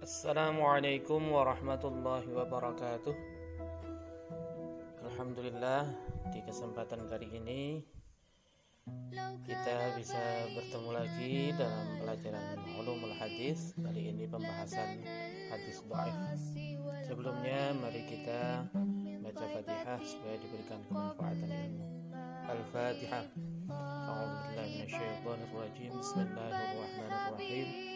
Assalamualaikum warahmatullahi wabarakatuh. Alhamdulillah, di kesempatan kali ini kita bisa bertemu lagi dalam pelajaran ulumul hadis. Kali ini pembahasan hadis dhaif. Sebelumnya mari kita baca Fatihah supaya diberikan kemanfaatan ilmu. Al-Fatihah. A'udzubillahi minasyaitonir rajim. Bismillahirrahmanirrahim.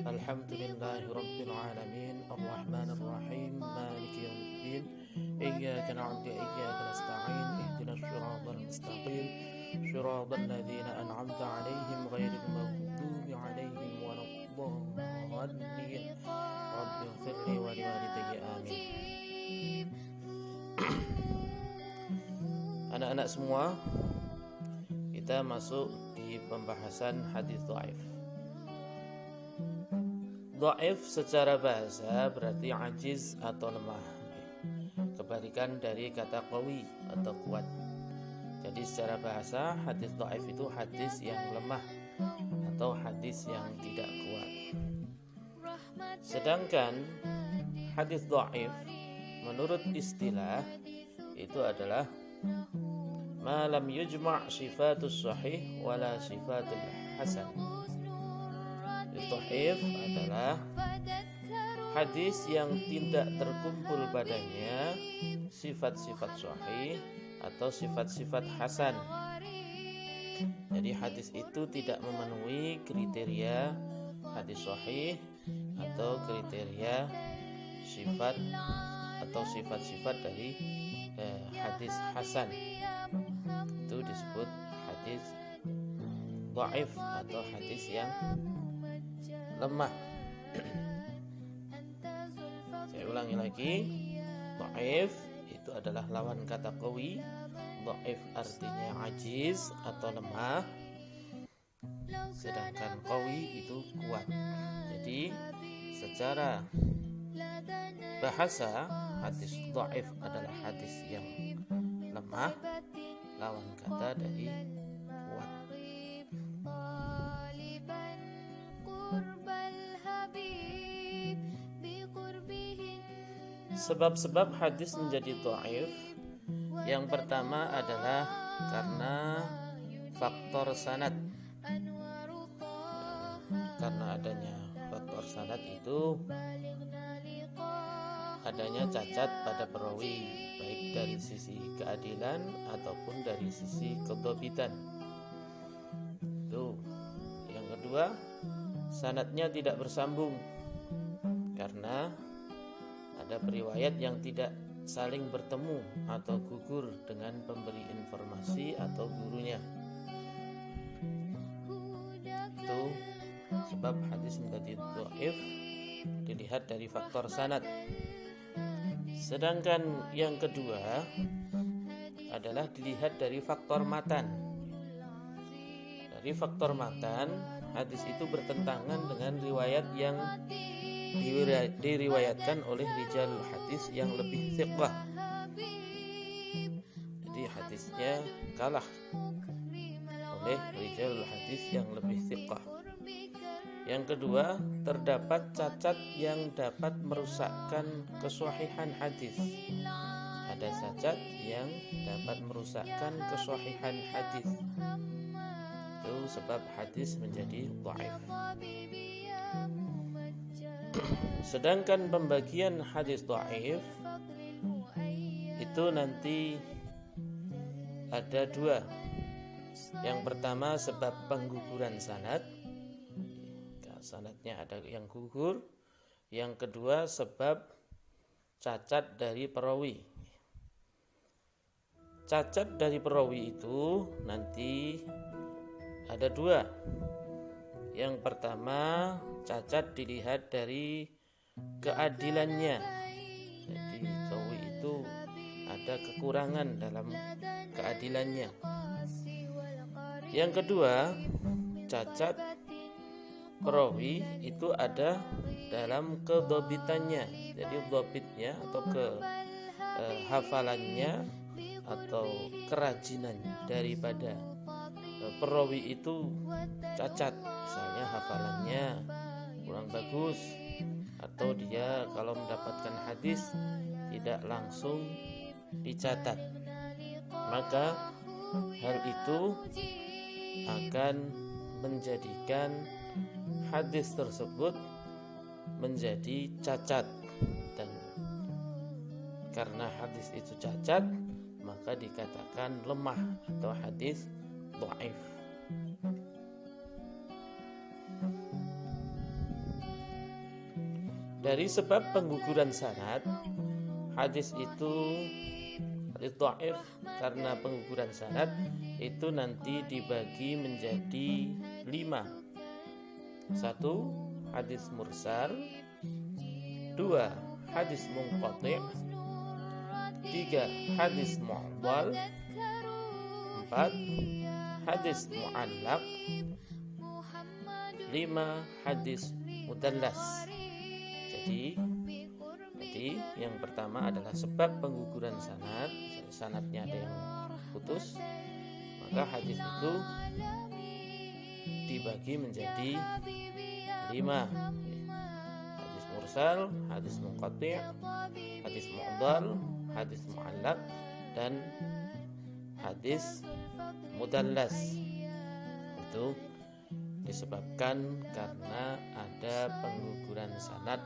Alhamdulillahi rabbil alamin. Arrahmanir rahim. Maliki yaumiddin. Iyyaka na'budu wa iyyaka nasta'in. Ihdinas siratal mustaqim. Siratal ladzina an'amta 'alaihim ghairil maghdubi 'alaihim waladdallin. Rabbighfir li wa liwalidayya amin. Anak-anak semua, kita masuk di pembahasan hadis dhaif. Dhaif secara bahasa berarti ajiz atau lemah. Kebalikan dari kata qawi atau kuat. Jadi secara bahasa hadis dhaif itu hadis yang lemah atau hadis yang tidak kuat. Sedangkan hadis dhaif menurut istilah itu adalah ma lam yujma' sifatus sahih wala sifatul hasan. Dhaif adalah hadis yang tidak terkumpul padanya sifat-sifat sahih atau sifat-sifat hasan. Jadi hadis itu tidak memenuhi kriteria hadis sahih atau kriteria sifat atau sifat-sifat dari hadis hasan. Itu disebut hadis dhaif atau hadis yang lemah. Saya ulangi lagi, dhaif itu adalah lawan kata qawi. Dhaif artinya ajiz atau lemah, sedangkan qawi itu kuat. Jadi secara bahasa hadis dhaif adalah hadis yang lemah, lawan kata dari kuat. Sebab-sebab hadis menjadi dhaif, yang pertama adalah karena faktor sanad. Karena adanya faktor sanad itu adanya cacat pada perawi, baik dari sisi keadilan ataupun dari sisi kedhabitan. Itu. Yang kedua, sanadnya tidak bersambung karena ada periwayat yang tidak saling bertemu atau gugur dengan pemberi informasi atau gurunya. Itu sebab hadis menjadi dhaif dilihat dari faktor sanad. Sedangkan yang kedua adalah dilihat dari faktor matan. Dari faktor matan, hadis itu bertentangan dengan riwayat yang diriwayatkan oleh rijalul hadis yang lebih thiqah. Jadi hadisnya kalah oleh rijalul hadis yang lebih thiqah. Yang kedua, terdapat cacat yang dapat merusakkan kesahihan hadis. Ada cacat yang dapat merusakkan kesahihan hadis. Itu sebab hadis menjadi dhaif. Sedangkan pembagian hadis dhaif itu nanti ada dua. Yang pertama sebab pengguguran sanad, sanadnya ada yang gugur. Yang kedua sebab cacat dari perawi. Cacat dari perawi itu nanti ada dua. Yang pertama, cacat dilihat dari keadilannya. Jadi perawi itu ada kekurangan dalam keadilannya. Yang kedua, cacat perawi itu ada dalam kedhabitannya. Jadi dhabitnya atau hafalannya atau kerajinan daripada perawi itu cacat. Misalnya hafalannya kurang bagus atau dia kalau mendapatkan hadis tidak langsung dicatat, maka hal itu akan menjadikan hadis tersebut menjadi cacat, dan karena hadis itu cacat maka dikatakan lemah atau hadis dhaif. Dari sebab pengguguran sanad, hadis dhaif karena pengguguran sanad itu nanti dibagi menjadi 5. 1. Hadis mursal. 2. Hadis munqati'. 3. Hadis mu'dhal. 4. Hadis mu'allaq. 5. Hadis mudallas. Jadi yang pertama adalah sebab pengguguran sanad, sanadnya ada yang putus, maka hadis itu dibagi menjadi 5. Hadis mursal, hadis munqati', hadis mu'dhal, hadis mu'allaq, dan hadis mudallas. Itu disebabkan karena ada pengguguran sanad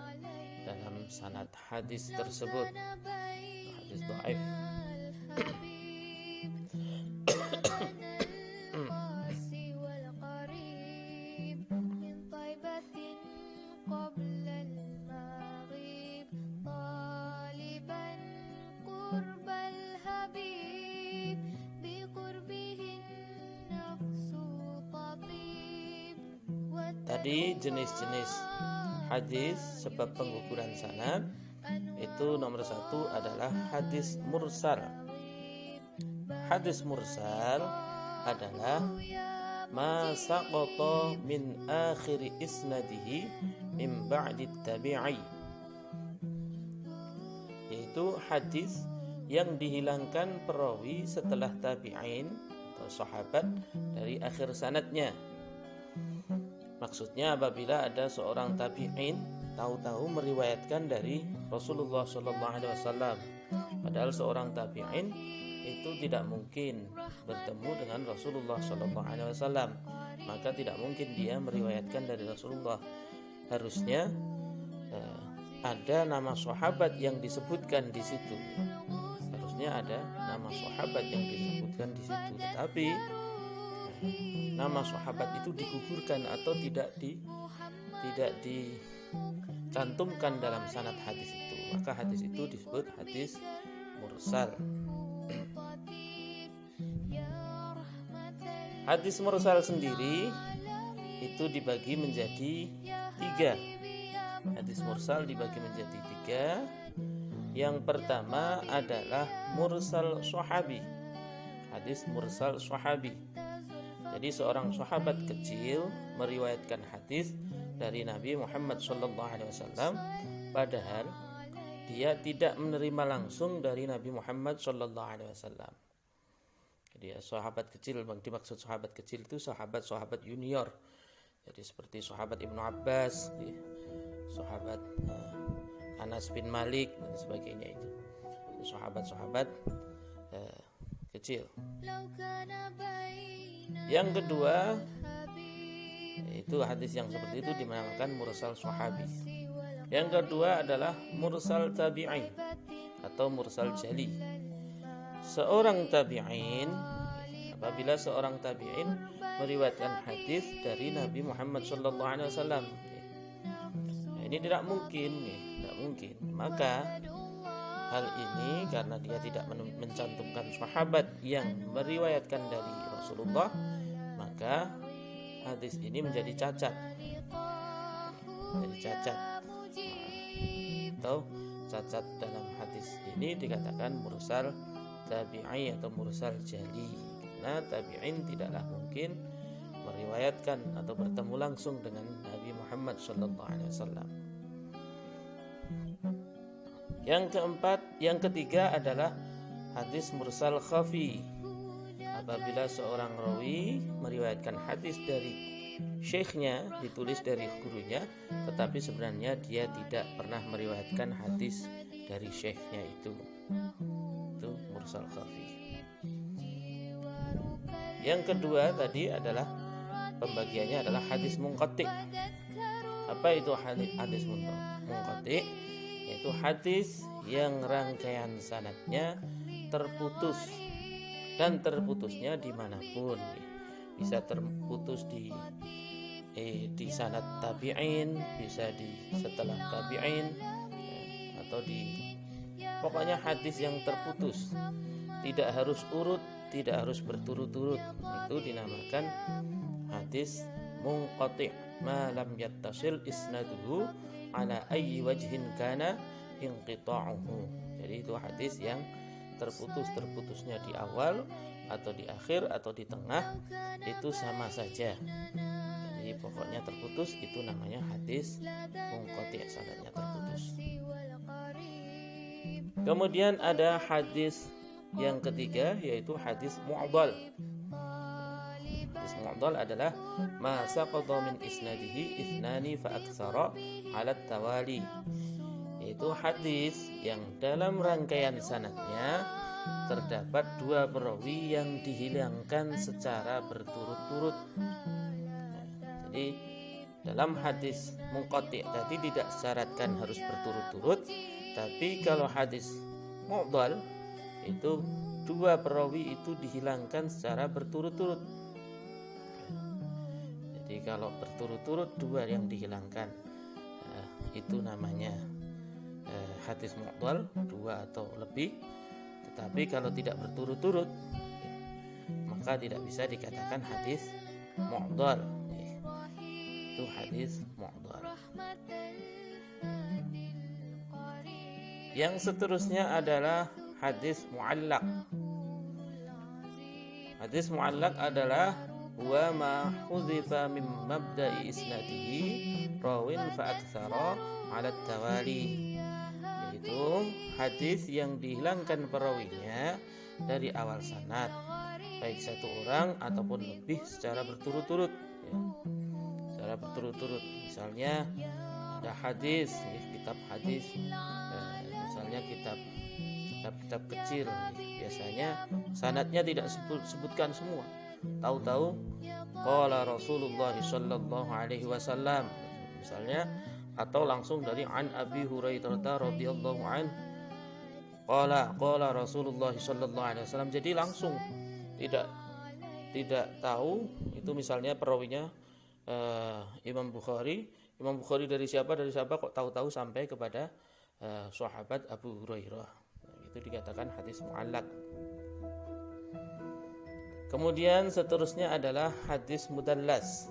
dalam sanad hadis tersebut, hadis dhaif. Tadi jenis-jenis hadis sebab pengguguran sanad itu nomor 1 adalah hadis mursal. Hadis mursal adalah ma saqata min akhir isnadihi min ba'di tabi'i, yaitu hadis yang dihilangkan perawi setelah tabi'in atau sahabat dari akhir sanadnya. Maksudnya apabila ada seorang tabi'in tahu-tahu meriwayatkan dari Rasulullah SAW, padahal seorang tabi'in itu tidak mungkin bertemu dengan Rasulullah SAW, maka tidak mungkin dia meriwayatkan dari Rasulullah. Harusnya ada nama sahabat yang disebutkan di situ. Harusnya ada nama sahabat yang disebutkan di situ, tetapi nama sahabat itu digugurkan atau tidak dicantumkan dalam sanad hadis itu, maka hadis itu disebut hadis mursal. Hadis mursal sendiri itu dibagi menjadi 3. Hadis mursal dibagi menjadi 3. Yang pertama adalah mursal sahabi. Hadis mursal sahabi. Jadi seorang sahabat kecil meriwayatkan hadis dari Nabi Muhammad SAW, padahal dia tidak menerima langsung dari Nabi Muhammad SAW. Jadi sahabat kecil, dimaksud sahabat kecil itu sahabat-sahabat junior. Jadi seperti sahabat Ibnu Abbas, sahabat Anas bin Malik dan sebagainya, itu sahabat-sahabat kecil. Yang kedua, itu hadis yang seperti itu dinamakan mursal sahabi. Yang kedua adalah mursal tabi'in atau mursal jali. Apabila seorang tabi'in meriwayatkan hadis dari Nabi Muhammad SAW, ini tidak mungkin. Maka hal ini karena dia tidak mencantumkan sahabat yang meriwayatkan dari Rasulullah, maka hadis ini menjadi cacat. Atau cacat dalam hadis ini dikatakan mursal tabi'i atau mursal jali, karena tabi'in tidaklah mungkin meriwayatkan atau bertemu langsung dengan Nabi Muhammad SAW. Yang ketiga adalah hadis mursal khafi. Apabila seorang rawi meriwayatkan hadis dari syekhnya, ditulis dari gurunya, tetapi sebenarnya dia tidak pernah meriwayatkan hadis dari syekhnya itu mursal khafi. Yang kedua tadi adalah pembagiannya adalah hadis munqati. Apa itu hadis munqati? Yaitu hadis yang rangkaian sanadnya terputus, dan terputusnya dimanapun, bisa terputus di sanad tabi'in, bisa di setelah tabi'in, atau pokoknya hadis yang terputus, tidak harus urut, tidak harus berturut-turut, itu dinamakan hadis munqati' ma lam yattasil isnaduhu ala ayyi wajhin kana inqita'uhu. Jadi itu hadis yang terputusnya di awal atau di akhir atau di tengah, itu sama saja. Jadi pokoknya terputus, itu namanya hadis munqati', sanadnya terputus. Kemudian ada hadis yang ketiga, yaitu hadis mu'dhal. Hadis mu'dhal adalah ma saqata min isnadihi ithnani fa aktsara 'ala tawali. Yaitu hadis yang dalam rangkaian sanadnya terdapat 2 perawi yang dihilangkan secara berturut-turut. Jadi dalam hadis munqati' tadi tidak syaratkan harus berturut-turut, tapi kalau hadis mu'dhal itu 2 perawi itu dihilangkan secara berturut-turut. Jadi kalau berturut-turut 2 yang dihilangkan, itu namanya hadis mu'dhal, 2 atau lebih. Tetapi kalau tidak berturut-turut, maka tidak bisa dikatakan hadis mu'dhal. Itu hadis mu'dhal. Yang seterusnya adalah hadis mu'allaq. Hadis mu'allaq adalah wa ma hudzifa min mabda'i isnadihi rawin fa aktsara 'ala tawali. Yaitu hadis yang dihilangkan perawinya dari awal sanad, baik 1 orang ataupun lebih secara berturut-turut, ya. Secara berturut-turut. Misalnya ada hadis, kitab hadis, misalnya kitab kecil, biasanya sanadnya tidak sebutkan semua. Tahu-tahu qala Rasulullah sallallahu alaihi wasallam misalnya, atau langsung dari an Abi Hurairah radhiyallahu an qala Rasulullah sallallahu alaihi wasallam. Jadi langsung tidak tahu itu misalnya perawinya Imam Bukhari dari siapa kok tahu-tahu sampai kepada sahabat Abu Hurairah. Itu dikatakan hadis mu'allaq. Kemudian seterusnya adalah hadis mudallas.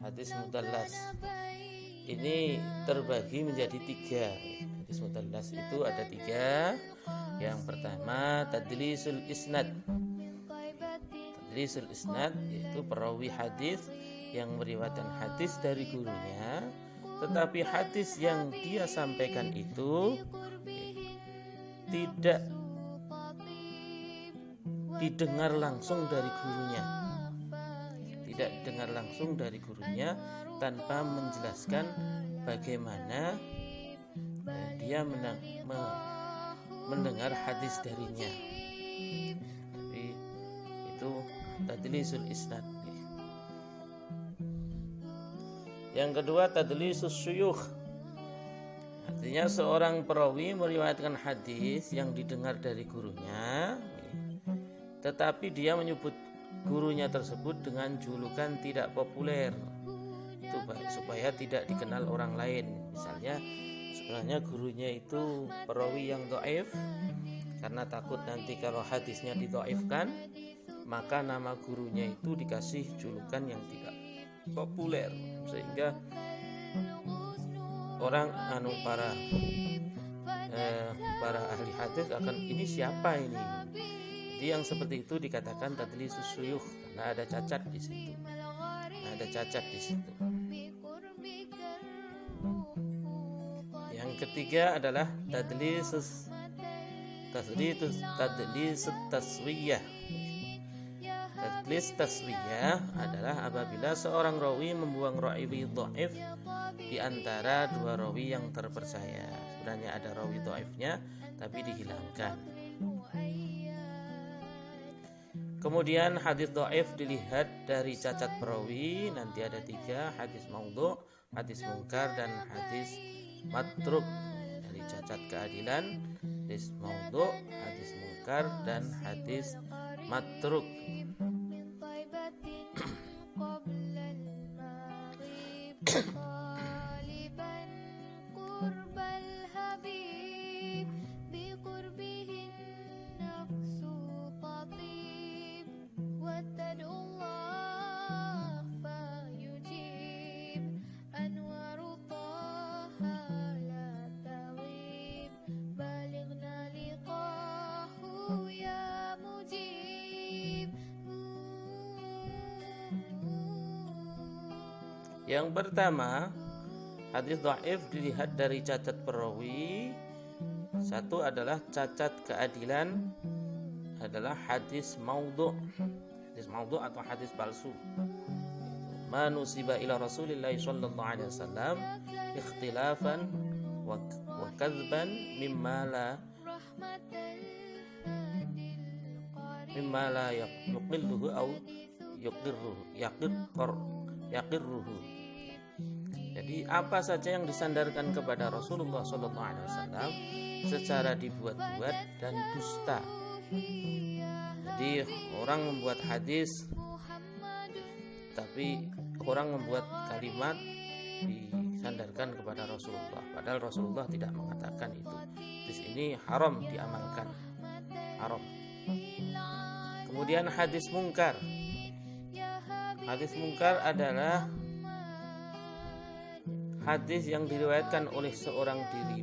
Hadis mudallas ini terbagi menjadi 3. Hadis mudallas itu ada 3. Yang pertama tadlisul isnad. Tadlisul isnad yaitu perawi hadis yang meriwayatkan hadis dari gurunya, tetapi hadis yang dia sampaikan itu tidak didengar langsung dari gurunya. Tidak dengar langsung dari gurunya tanpa menjelaskan bagaimana dia mendengar hadis darinya. Jadi itu tadlisul isnad. Yang kedua tadlisus syuyukh. Artinya seorang perawi meriwayatkan hadis yang didengar dari gurunya, tetapi dia menyebut gurunya tersebut dengan julukan tidak populer. Itu baik supaya tidak dikenal orang lain. Misalnya sebenarnya gurunya itu perawi yang dhaif, karena takut nanti kalau hadisnya didhaifkan, maka nama gurunya itu dikasih julukan yang tidak populer, sehingga orang para ahli hadis akan, ini siapa ini? Jadi yang seperti itu dikatakan tadlisus syuyukh, karena ada cacat di situ. Yang ketiga adalah tadlisus taswiyah. Majlis taswiyah adalah apabila seorang rawi membuang rawi dhaif di antara dua rawi yang terpercaya. Sebenarnya ada rawi dhaifnya tapi dihilangkan. Kemudian hadis dhaif dilihat dari cacat perawi, nanti ada 3, hadis maudhu', hadis mungkar, dan hadis matruk. Dari cacat keadilan, hadis maudhu', hadis mungkar, dan hadis matruk. Yang pertama, hadis dhaif dilihat dari cacat perawi. Satu adalah cacat keadilan, adalah hadis maudhu'. Hadis maudhu' atau hadis palsu. Manusiba ila Rasulillah sallallahu alaihi wasallam ikhtilafan wa kadzban mimma la yuqilluhu aw yaqirruhu. Jadi apa saja yang disandarkan kepada Rasulullah SAW secara dibuat-buat dan dusta. Jadi orang membuat hadis, tapi orang membuat kalimat disandarkan kepada Rasulullah, padahal Rasulullah tidak mengatakan itu. Hadis ini haram diamalkan, haram. Kemudian hadis mungkar. Hadis mungkar adalah hadis yang diriwayatkan oleh seorang diri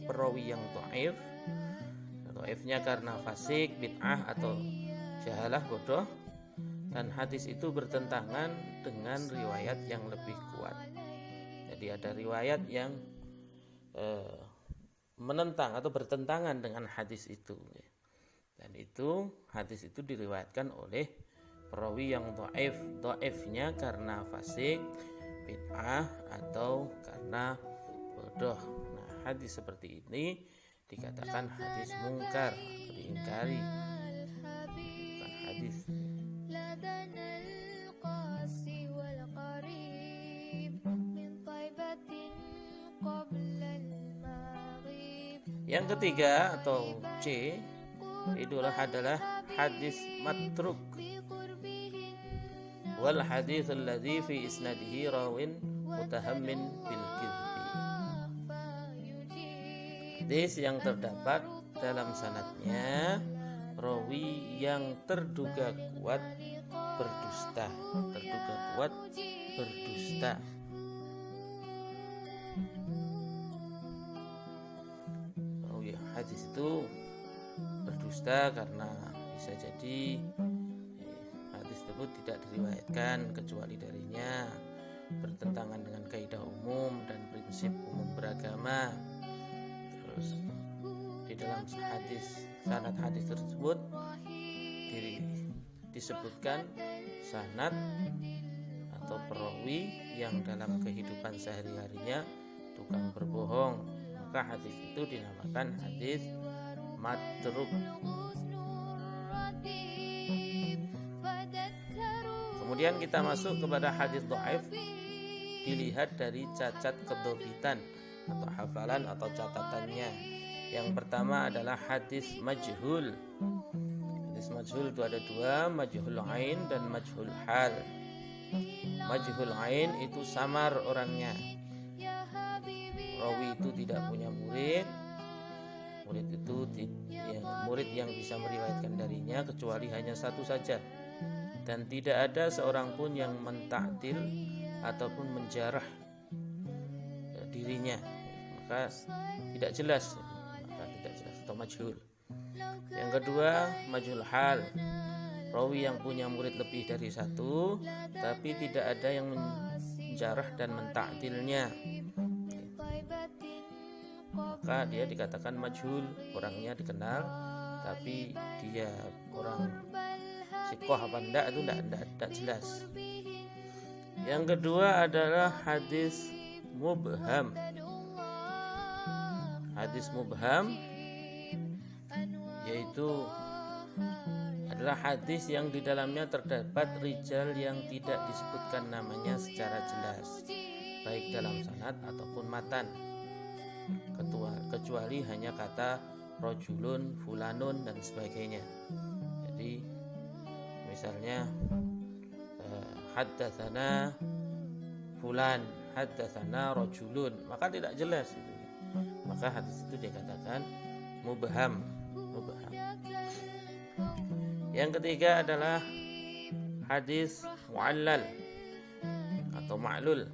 perawi yang dhaif. Dhaifnya karena fasik, bid'ah, atau jahalah, bodoh. Dan hadis itu bertentangan dengan riwayat yang lebih kuat. Jadi ada riwayat yang menentang atau bertentangan dengan hadis itu. Dan itu hadis itu diriwayatkan oleh perawi yang dhaif. Dhaifnya karena fasik, bid'ah, atau karena bodoh. Nah, hadis seperti ini dikatakan hadis mungkar, diingkari, bukan hadis. Yang ketiga atau C itulah adalah hadis matruk. Wal hadits alladzi fi isnadihi rawin mutahammin bil kizbi. Hadis yang terdapat dalam sanadnya rawi yang terduga kuat berdusta. Rawi hadis itu berdusta karena bisa jadi tersebut tidak diriwayatkan kecuali darinya, bertentangan dengan kaidah umum dan prinsip umum beragama. Terus di dalam sanad hadis tersebut disebutkan sanad atau perawi yang dalam kehidupan sehari-harinya tukang berbohong, maka hadis itu dinamakan hadis matruk. Kemudian kita masuk kepada hadis dhaif dilihat dari cacat kedhabitan atau hafalan atau catatannya. Yang pertama adalah hadis majhul. Hadis majhul itu ada 2, majhul ain dan majhul hal. Majhul ain itu samar orangnya. Rawi itu tidak punya murid. Murid yang bisa meriwayatkan darinya kecuali hanya satu saja. Dan tidak ada seorang pun yang mentaktil ataupun menjarah dirinya, maka tidak jelas atau majhul. Yang kedua, majhul hal, rawi yang punya murid lebih dari satu tapi tidak ada yang menjarah dan mentaktilnya, maka dia dikatakan majhul. Orangnya dikenal tapi dia orang siqah apa enggak itu enggak jelas. Yang kedua adalah hadis mubham. Hadis mubham yaitu adalah hadis yang di dalamnya terdapat rijal yang tidak disebutkan namanya secara jelas, baik dalam sanad ataupun matan, kecuali hanya kata rojulun, fulanun dan sebagainya. Jadi misalnya haddatsana fulan, haddatsana rojulun, maka tidak jelas itu. Maka hadis itu dikatakan mubham. Yang ketiga adalah hadis mu'allal atau ma'lul.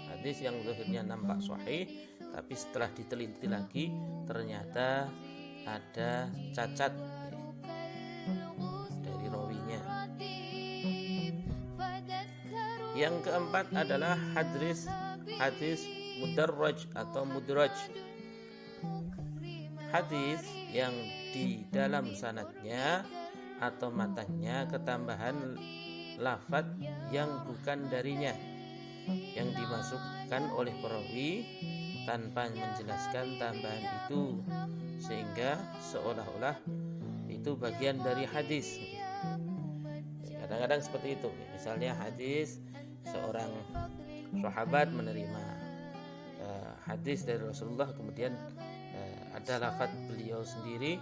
Hadis yang zahirnya nampak sahih, tapi setelah diteliti lagi ternyata ada cacat dari rawinya. Yang keempat adalah hadis mudarraj atau mudraj. Hadis yang di dalam sanadnya atau matanya ketambahan lafaz yang bukan darinya, yang dimasukkan oleh perawi tanpa menjelaskan tambahan itu, sehingga seolah-olah itu bagian dari hadis. Kadang-kadang seperti itu. Misalnya hadis seorang sahabat menerima hadis dari Rasulullah, kemudian ada lafaz beliau sendiri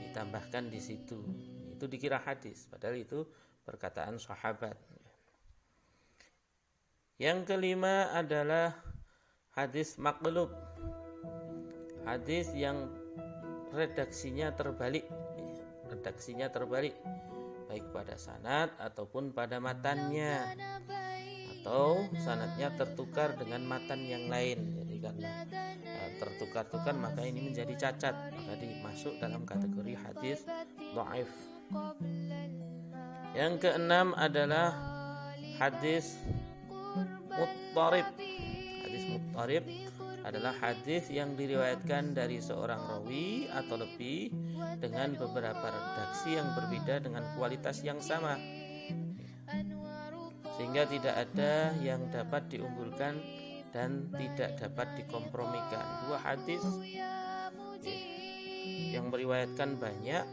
ditambahkan di situ, itu dikira hadis, padahal itu perkataan sahabat. Yang kelima adalah hadis maqlub, hadis yang redaksinya terbalik, baik pada sanad ataupun pada matannya, atau sanadnya tertukar dengan matan yang lain. Jadi karena tertukar-tukar maka ini menjadi cacat, maka dimasuk dalam kategori hadis dhaif. Yang keenam adalah hadis muttarib. Hadis muttarib adalah hadis yang diriwayatkan dari seorang rawi atau lebih dengan beberapa redaksi yang berbeda dengan kualitas yang sama, sehingga tidak ada yang dapat diunggulkan dan tidak dapat dikompromikan. Dua hadis yang meriwayatkan banyak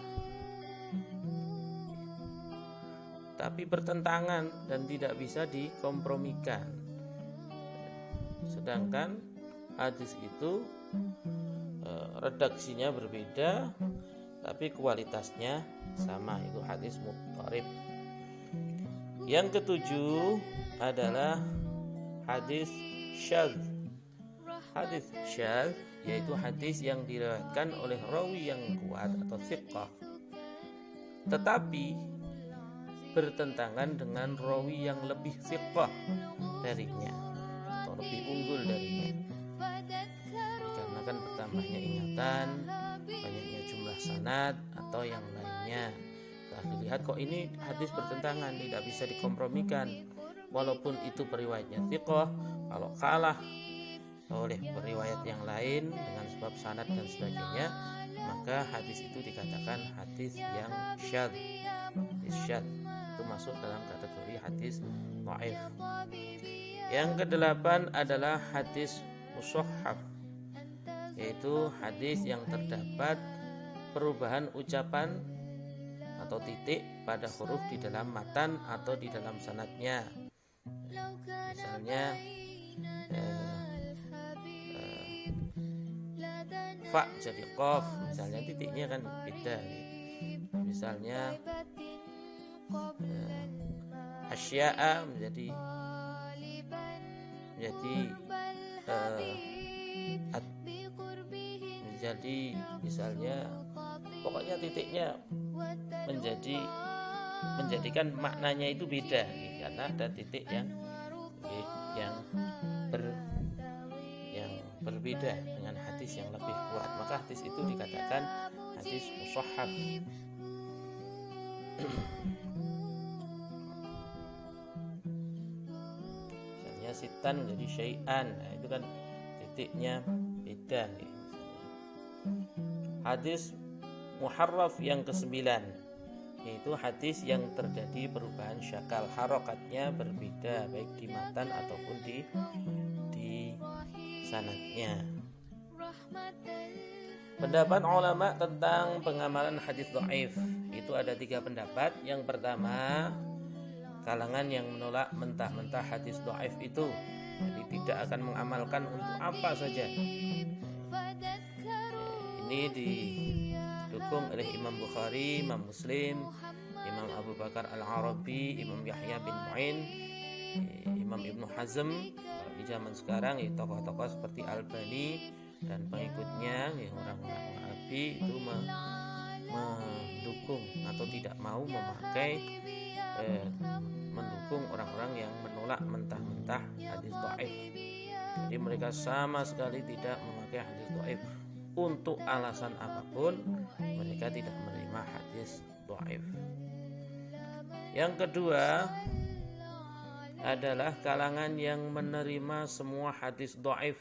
tapi bertentangan dan tidak bisa dikompromikan, sedangkan hadis itu redaksinya berbeda tapi kualitasnya sama, itu hadis muttarib. Yang ketujuh adalah hadis syadz. Hadis syadz yaitu hadis yang diriwayatkan oleh rawi yang kuat atau thiqah, tetapi bertentangan dengan rawi yang lebih thiqah darinya atau lebih unggul darinya. Dikarenakan bertambahnya ingatan, banyaknya jumlah sanad atau yang lainnya. Nah, dilihat kok ini hadis bertentangan, tidak bisa dikompromikan. Walaupun itu periwayatnya thiqah, kalau kalah oleh periwayat yang lain dengan sebab sanad dan sebagainya, maka hadis itu dikatakan hadis yang syadz. Hadis syadz itu masuk dalam kategori hadis dhaif. Yang kedelapan adalah hadis mushahhaf, yaitu hadis yang terdapat perubahan ucapan atau titik pada huruf di dalam matan atau di dalam sanadnya. Misalnya fa jadi qaf, misalnya titiknya kan beda. Misalnya asya'a menjadi misalnya pokoknya titiknya menjadikan maknanya itu beda, karena ada titik yang berbeda dengan hadis yang lebih kuat, maka hadis itu dikatakan hadis mushahhaf. Misalnya sitan menjadi syai'an, nah itu kan titiknya beda. Hadis muharraf yang ke-9, yaitu hadis yang terjadi perubahan syakal, harokatnya berbeda baik di matan ataupun di sanadnya. Pendapat ulama tentang pengamalan hadis dhaif itu ada 3 pendapat. Yang pertama, kalangan yang menolak mentah-mentah hadis dhaif itu, jadi tidak akan mengamalkan untuk apa saja. Ini didukung oleh Imam Bukhari, Imam Muslim, Imam Abu Bakar Al-Arabi, Imam Yahya bin Ma'in, Imam Ibnu Hazm. Kalau di zaman sekarang tokoh-tokoh seperti Albani dan pengikutnya, orang-orang Wahabi itu mendukung atau tidak mau mendukung orang-orang yang menolak mentah-mentah hadis dhaif. Jadi mereka sama sekali tidak memakai hadis dhaif. Untuk alasan apapun mereka tidak menerima hadis dhaif. Yang kedua adalah kalangan yang menerima semua hadis dhaif.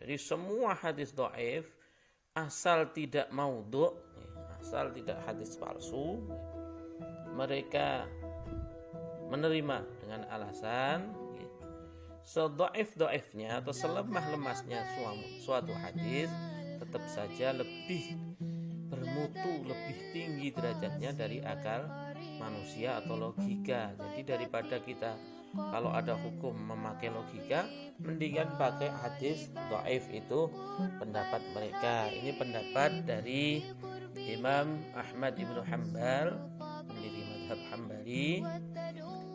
Jadi semua hadis dhaif asal tidak maudhu', asal tidak hadis palsu, mereka menerima dengan alasan sedhaif-dhaifnya atau selemah-lemahnya suatu hadis tetap saja lebih bermutu, lebih tinggi derajatnya dari akal manusia atau logika. Jadi daripada kita kalau ada hukum memakai logika, mendingan pakai hadis dhaif. Itu pendapat mereka. Ini pendapat dari Imam Ahmad ibnu Hanbal, pendiri mazhab Hambali,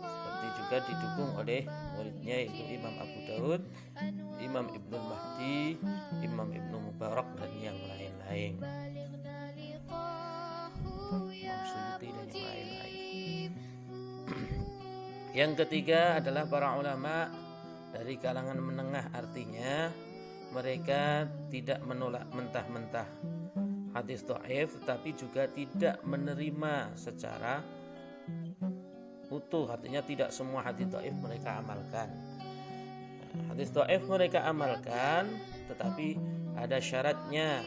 seperti juga didukung oleh muridnya yaitu Imam Abu Daud, Imam Ibnu Mahdi, Imam Ibnu Mubarak dan yang lain-lain, Imam Suyuti dan yang lain-lain. Yang ketiga adalah para ulama dari kalangan menengah, artinya mereka tidak menolak mentah-mentah hadis dhaif, tetapi juga tidak menerima secara utuh, artinya tidak semua hadis dhaif mereka amalkan. Hadis dhaif mereka amalkan, tetapi ada syaratnya.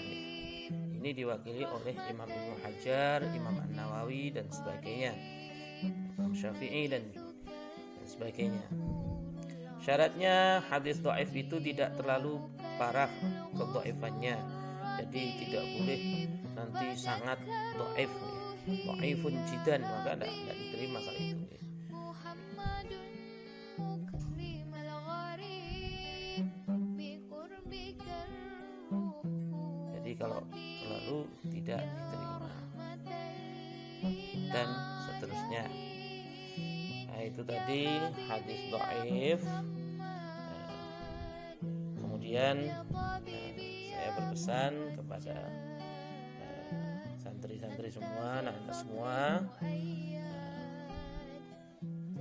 Ini diwakili oleh Imam Ibnu Hajar, Imam An-Nawawi dan sebagainya, Imam Syafi'i dan sebagainya. Syaratnya hadis dhaif itu tidak terlalu parah kedhaifannya. Jadi tidak boleh nanti sangat dhaif, dhaifun jiddan, maka tidak diterima kalau itu. Jadi kalau terlalu tidak diterima dan seterusnya. Nah, itu tadi hadis dhaif. Kemudian saya berpesan kepada santri-santri semua, anak-anak semua,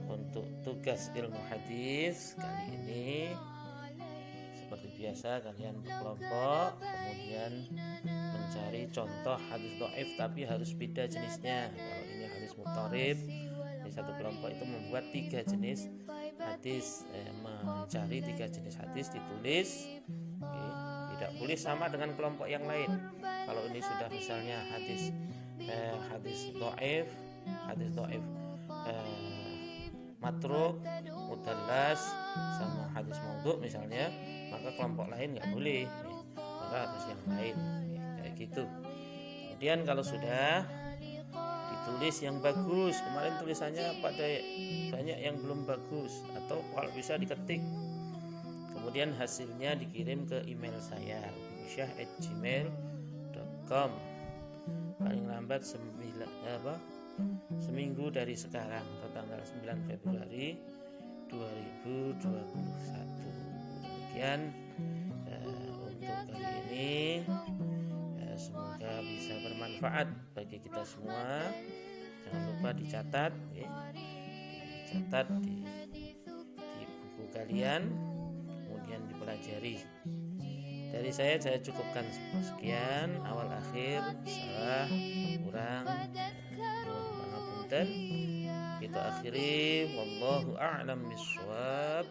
untuk tugas ilmu hadis kali ini seperti biasa kalian berkelompok, kemudian mencari contoh hadis dhaif tapi harus beda jenisnya. Kalau ini hadis mutharib, di satu kelompok itu membuat 3 jenis hadis, mencari 3 jenis hadis, ditulis. Tidak boleh sama dengan kelompok yang lain. Kalau ini sudah misalnya hadis dhaif, matruk, mudallas, sama hadis maudhu misalnya, maka kelompok lain nggak boleh, maka harus yang lain, kayak gitu. Kemudian kalau sudah ditulis yang bagus, kemarin tulisannya pada banyak yang belum bagus, atau kalau bisa diketik, kemudian hasilnya dikirim ke email saya syah@gmail.com paling lambat seminggu dari sekarang atau tanggal 9 Februari 2021. Demikian untuk kali ini, semoga bisa bermanfaat bagi kita semua. Jangan lupa dicatat di buku kalian, kemudian dipelajari. Dari saya cukupkan sekian, awal akhir salah kurang mohon pangapunten. Kita akhiri, wallahu a'lam bishawab.